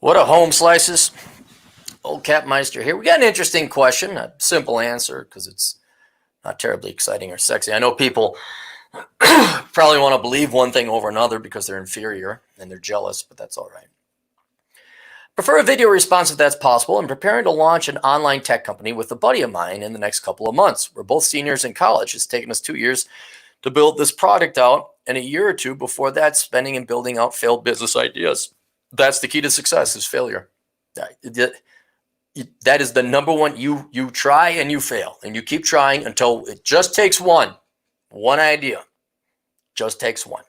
What a home slices. Old Capmeister here. We got an interesting question, a simple answer because it's not terribly exciting or sexy. I know people probably want to believe one thing over another because they're inferior and they're jealous, but that's all right. Prefer a video response if that's possible. I'm preparing to launch an online tech company with a buddy of mine in the next couple of months. We're both seniors in college. It's taken us 2 years to build this product out, and a year or two before that, spending and building out failed business ideas. That's the key to success is failure. That is the number one. You try and you fail, and you keep trying until it just takes one idea. Just takes one.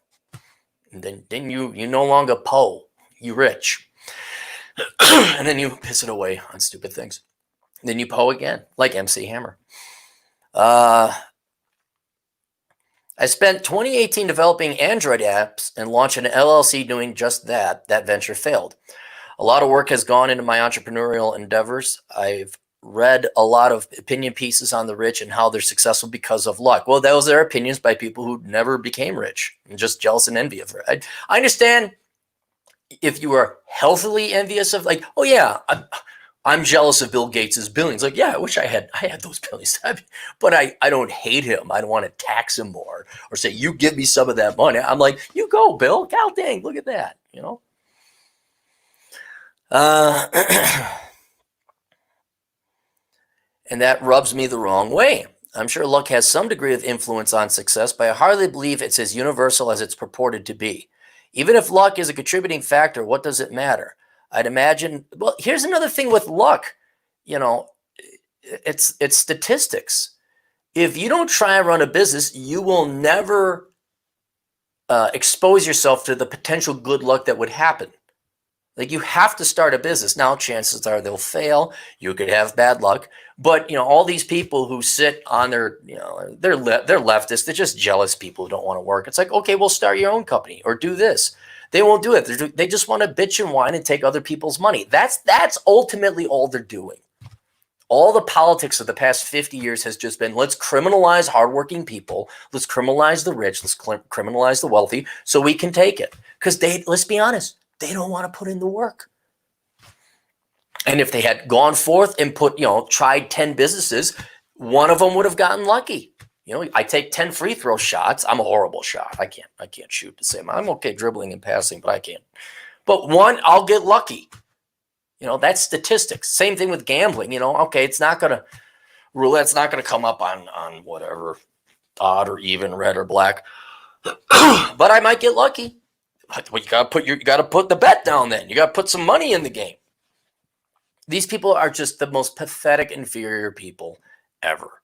And then you no longer Poe. You rich. And then you piss it away on stupid things. And then you Poe again, like MC Hammer. I spent 2018 developing Android apps and launching an LLC doing just that. That venture failed. A lot of work has gone into my entrepreneurial endeavors. I've read a lot of opinion pieces on the rich and how they're successful because of luck. Well, those are opinions by people who never became rich and just jealous and envy of it. I understand if you are healthily envious of, like, oh yeah, I'm jealous of Bill Gates' billions. Like, yeah, I wish I had those billions. But I don't hate him. I don't want to tax him more or say, you give me some of that money. I'm like, you go, Bill. God dang, look at that, you know? And that rubs me the wrong way. I'm sure luck has some degree of influence on success, but I hardly believe it's as universal as it's purported to be. Even if luck is a contributing factor, what does it matter? I'd imagine, well, here's another thing with luck. You know, it's statistics. If you don't try and run a business, you will never expose yourself to the potential good luck that would happen. Like, you have to start a business. Now, chances are they'll fail. You could have bad luck. But, you know, all these people who sit on their, you know, they're leftists. They're just jealous people who don't want to work. It's like, okay, we'll start your own company or do this. They won't do it. They just want to bitch and whine and take other people's money. That's ultimately all they're doing. All the politics of the past 50 years has just been, let's criminalize hardworking people. Let's criminalize the rich. Let's criminalize the wealthy so we can take it. Because let's be honest, they don't want to put in the work. And if they had gone forth and tried 10 businesses, one of them would have gotten lucky. You know, I take 10 free throw shots. I'm a horrible shot. I can't shoot the same. I'm okay dribbling and passing, but I can't. But one, I'll get lucky. You know, that's statistics. Same thing with gambling. You know, okay, roulette's not gonna come up on whatever, odd or even, red or black. But I might get lucky. Well, you gotta put the bet down then. You gotta put some money in the game. These people are just the most pathetic, inferior people ever.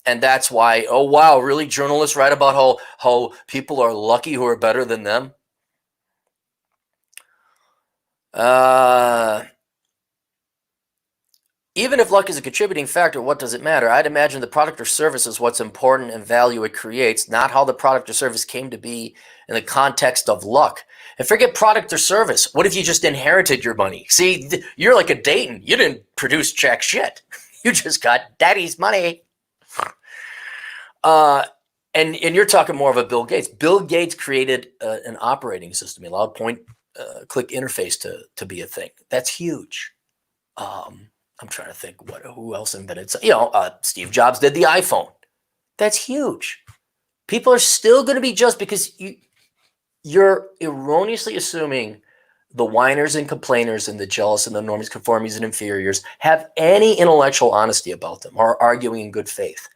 And that's why, oh wow, really, journalists write about how people are lucky who are better than them? Even if luck is a contributing factor, what does it matter? I'd imagine the product or service is what's important and value it creates, not how the product or service came to be in the context of luck. And forget product or service. What if you just inherited your money? See, you're like a Dayton. You didn't produce jack shit. You just got daddy's money. And you're talking more of a Bill Gates. Bill Gates created an operating system, allowed point-click interface to be a thing. That's huge. I'm trying to think who else invented. Steve Jobs did the iPhone. That's huge. People are still going to be just because you're erroneously assuming the whiners and complainers and the jealous and the normies, conformies, and inferiors have any intellectual honesty about them or are arguing in good faith.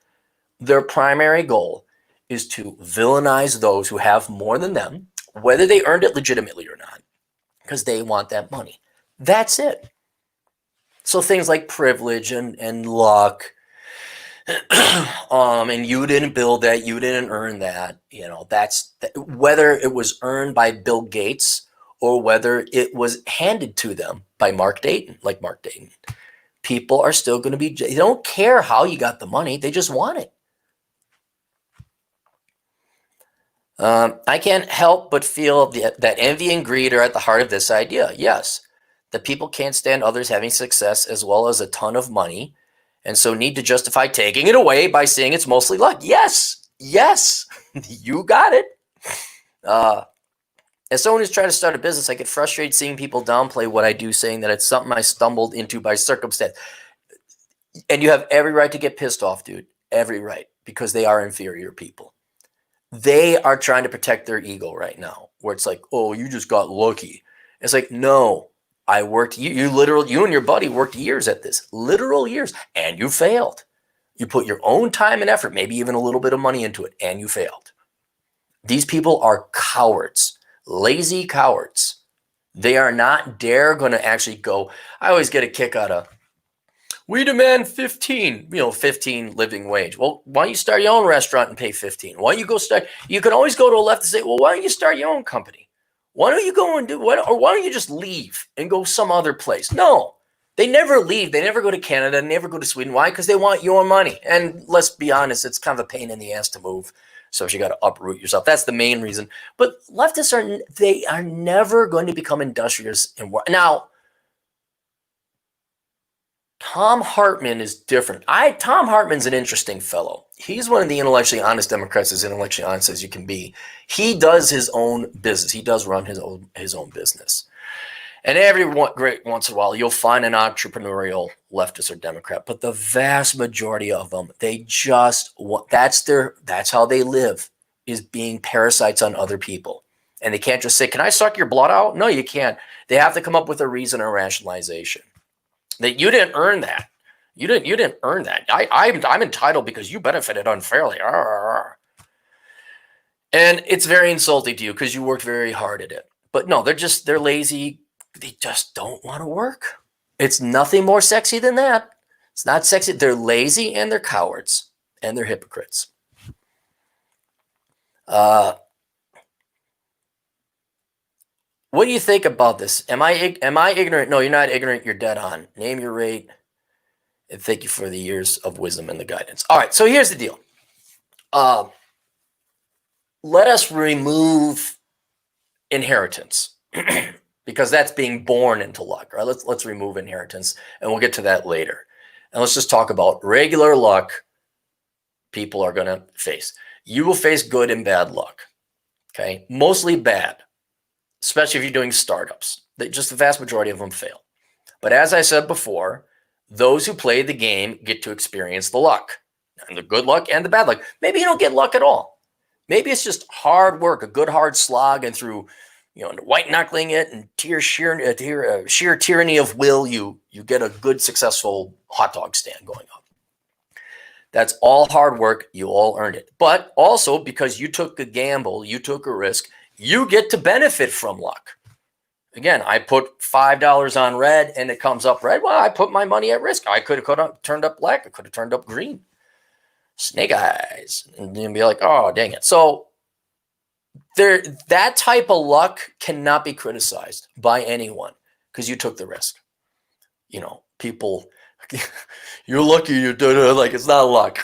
Their primary goal is to villainize those who have more than them, whether they earned it legitimately or not, because they want that money. That's it. So things like privilege and luck, and you didn't build that, you didn't earn that. You know, whether it was earned by Bill Gates or whether it was handed to them by Mark Dayton, like Mark Dayton. People are still going to be, they don't care how you got the money, they just want it. I can't help but feel that envy and greed are at the heart of this idea. Yes, that people can't stand others having success as well as a ton of money, and so need to justify taking it away by saying it's mostly luck. Yes, you got it. As someone who's trying to start a business, I get frustrated seeing people downplay what I do, saying that it's something I stumbled into by circumstance. And you have every right to get pissed off, dude. Every right, because they are inferior people. They are trying to protect their ego right now, where it's like, oh, you just got lucky. It's like, no, I worked, you and your buddy worked years at this, literal years, and you failed. You put your own time and effort, maybe even a little bit of money into it, and you failed. These people are cowards, lazy cowards. They are not dare going to actually go. I always get a kick out of, we demand 15 living wage. Well, why don't you start your own restaurant and pay 15? Why don't you go start? You can always go to a left and say, well, why don't you start your own company? Why don't you go and do what? Or why don't you just leave and go some other place? No, they never leave. They never go to Canada, never go to Sweden. Why? Because they want your money. And let's be honest, it's kind of a pain in the ass to move. So you got to uproot yourself. That's the main reason. But leftists are never going to become industrious in work. Now, Thom Hartmann is different. Thom Hartmann's an interesting fellow. He's one of the intellectually honest Democrats, as intellectually honest as you can be. He does his own business. He does run his own business. And every great once in a while, you'll find an entrepreneurial leftist or Democrat. But the vast majority of them, they just want, that's how they live, is being parasites on other people. And they can't just say, can I suck your blood out? No, you can't. They have to come up with a reason or rationalization. That you didn't earn that. You didn't earn that. I'm entitled because you benefited unfairly. And it's very insulting to you because you worked very hard at it. But no, they're lazy. They just don't want to work. It's nothing more sexy than that. It's not sexy. They're lazy and they're cowards and they're hypocrites. What do you think about this? Am I ignorant? No, you're not ignorant. You're dead on. Name your rate. And thank you for the years of wisdom and the guidance. All right, so here's the deal. Let us remove inheritance because that's being born into luck. Right? Let's remove inheritance, and we'll get to that later. And let's just talk about regular luck people are going to face. You will face good and bad luck. Okay, mostly bad. Especially if you're doing startups. Just the vast majority of them fail. But as I said before, those who play the game get to experience the luck. And the good luck and the bad luck. Maybe you don't get luck at all. Maybe it's just hard work, a good hard slog, and through white knuckling it and sheer tyranny of will, you get a good, successful hot dog stand going up. That's all hard work. You all earned it. But also because you took a gamble, you took a risk, you get to benefit from luck. Again, I put $5 on red and it comes up red. Well, I put my money at risk. I could have turned up black. I could have turned up green. Snake eyes. And then be like, oh, dang it. So that type of luck cannot be criticized by anyone because you took the risk. People, you're lucky you did it. Like, it's not luck.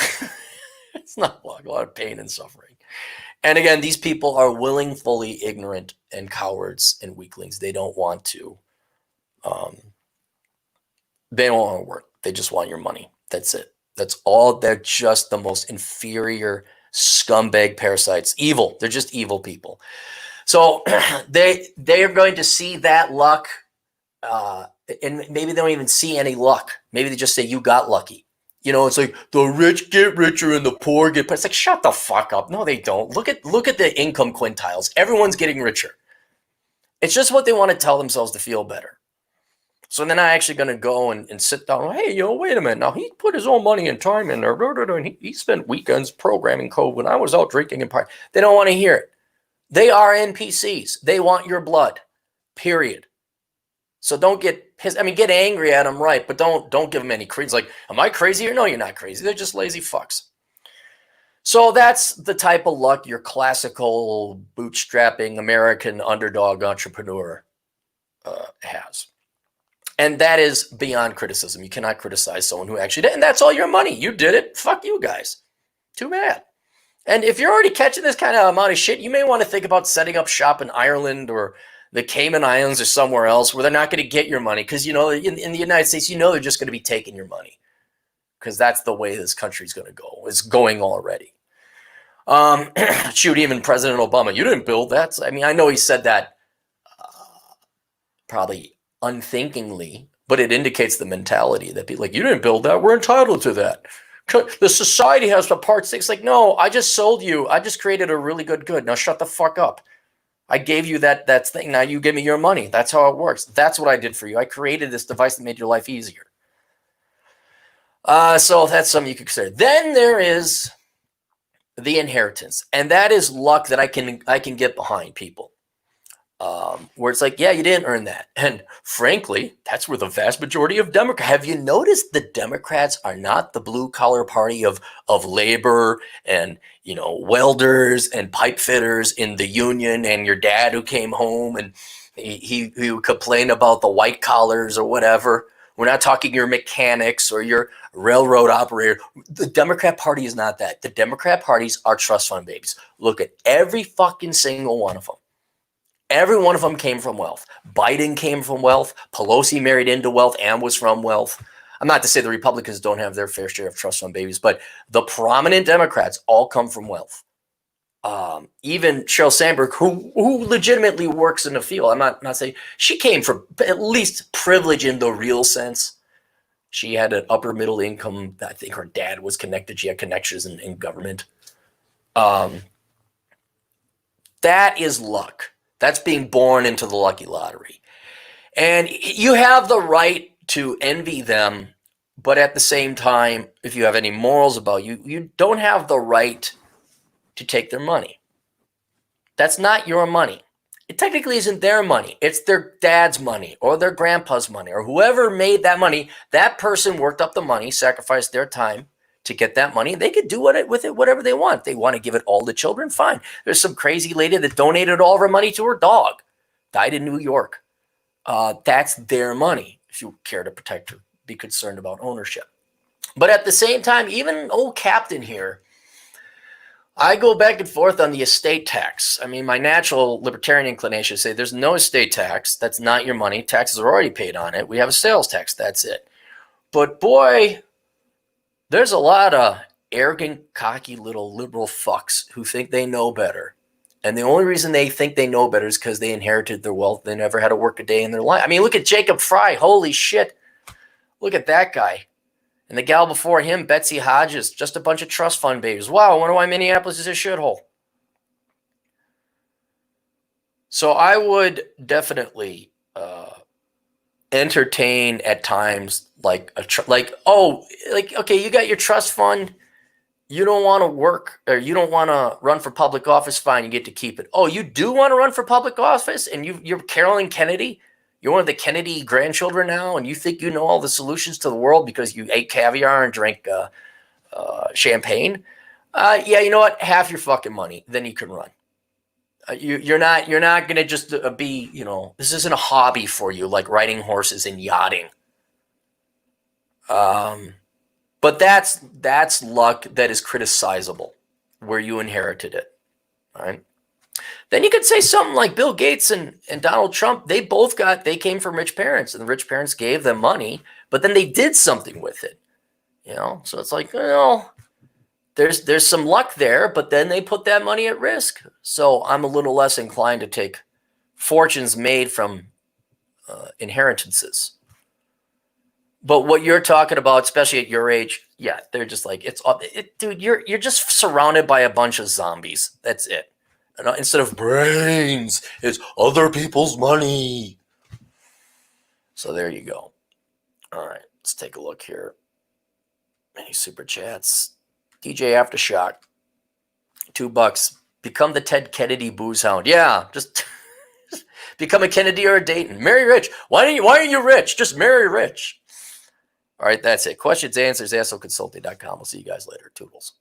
It's not luck. A lot of pain and suffering. And again, these people are willfully ignorant and cowards and weaklings. They don't want to. They don't want to work. They just want your money. That's it. That's all. They're just the most inferior scumbag parasites. Evil. They're just evil people. So they are going to see that luck, and maybe they don't even see any luck. Maybe they just say you got lucky. It's like the rich get richer and the poor get. But it's like, shut the fuck up. No, they don't. Look at the income quintiles. Everyone's getting richer. It's just what they want to tell themselves to feel better. So then I'm actually going to go and sit down. Hey, wait a minute. Now he put his own money and time in there. And he spent weekends programming code when I was out drinking and partying. They don't want to hear it. They are NPCs. They want your blood. Period. So don't get pissed. I mean, get angry at them, right? But don't give them any credence. Like, am I crazy? Or no, you're not crazy. They're just lazy fucks. So that's the type of luck your classical bootstrapping American underdog entrepreneur has. And that is beyond criticism. You cannot criticize someone who actually did. And that's all your money. You did it. Fuck you guys. Too bad. And if you're already catching this kind of amount of shit, you may want to think about setting up shop in Ireland or the Cayman Islands or somewhere else where they're not going to get your money. Because, in the United States, they're just going to be taking your money. Because that's the way this country's going to go. It's going already. Shoot, even President Obama, you didn't build that. I mean, I know he said that probably unthinkingly, but it indicates the mentality that people like, you didn't build that, we're entitled to that. The society has the part 6. Like, no, I just sold you. I just created a really good. Now shut the fuck up. I gave you that thing. Now you give me your money. That's how it works. That's what I did for you. I created this device that made your life easier. So that's something you could consider. Then there is the inheritance, and that is luck that I can get behind, people. Where it's like, yeah, you didn't earn that. And frankly, that's where the vast majority of Democrats, have you noticed the Democrats are not the blue collar party of labor and, welders and pipe fitters in the union, and your dad who came home and he complained about the white collars or whatever. We're not talking your mechanics or your railroad operator. The Democrat Party is not that. The Democrat parties are trust fund babies. Look at every fucking single one of them. Every one of them came from wealth. Biden came from wealth. Pelosi married into wealth and was from wealth. I'm not to say the Republicans don't have their fair share of trust fund babies, but the prominent Democrats all come from wealth. Even Sheryl Sandberg, who legitimately works in the field, I'm not saying she came from at least privilege in the real sense. She had an upper middle income. I think her dad was connected. She had connections in government. That is luck. That's being born into the lucky lottery. And you have the right to envy them, but at the same time, if you have any morals about you, you don't have the right to take their money. That's not your money. It technically isn't their money. It's their dad's money or their grandpa's money or whoever made that money. That person worked up the money, sacrificed their time to get that money. They could do with it whatever they want. If they want to give it all to children, fine. There's some crazy lady that donated all of her money to her dog. Died in New York. That's their money. If you care to protect her, be concerned about ownership. But at the same time, even old Captain here, I go back and forth on the estate tax. I mean, my natural libertarian inclination is say there's no estate tax. That's not your money. Taxes are already paid on it. We have a sales tax. That's it. But boy, there's a lot of arrogant, cocky little liberal fucks who think they know better. And the only reason they think they know better is because they inherited their wealth. They never had to work a day in their life. I mean, look at Jacob Fry. Holy shit. Look at that guy. And the gal before him, Betsy Hodges, just a bunch of trust fund babies. Wow, I wonder why Minneapolis is a shithole. So I would definitely entertain at times okay, you got your trust fund. You don't want to work or you don't want to run for public office. Fine, you get to keep it. Oh, you do want to run for public office and you're Carolyn Kennedy? You're one of the Kennedy grandchildren now, and you think you know all the solutions to the world because you ate caviar and drank champagne? Yeah, you know what? Half your fucking money, then you can run. You're not going to just be, this isn't a hobby for you like riding horses and yachting. But that's luck that is criticizable where you inherited it. All right. Then you could say something like Bill Gates and Donald Trump. They came from rich parents, and the rich parents gave them money, but then they did something with it. So it's like, there's some luck there, but then they put that money at risk. So I'm a little less inclined to take fortunes made from inheritances. But what you're talking about, especially at your age, yeah, they're just like, dude, you're just surrounded by a bunch of zombies. That's it. Instead of brains, it's other people's money. So there you go. All right, let's take a look here. Any super chats? DJ Aftershock, $2. Become the Ted Kennedy booze hound. Yeah, just become a Kennedy or a Dayton. Marry rich. Why are you rich? Just marry rich. All right, that's it. Questions, answers, assholeconsulting.com. We'll see you guys later. Toodles.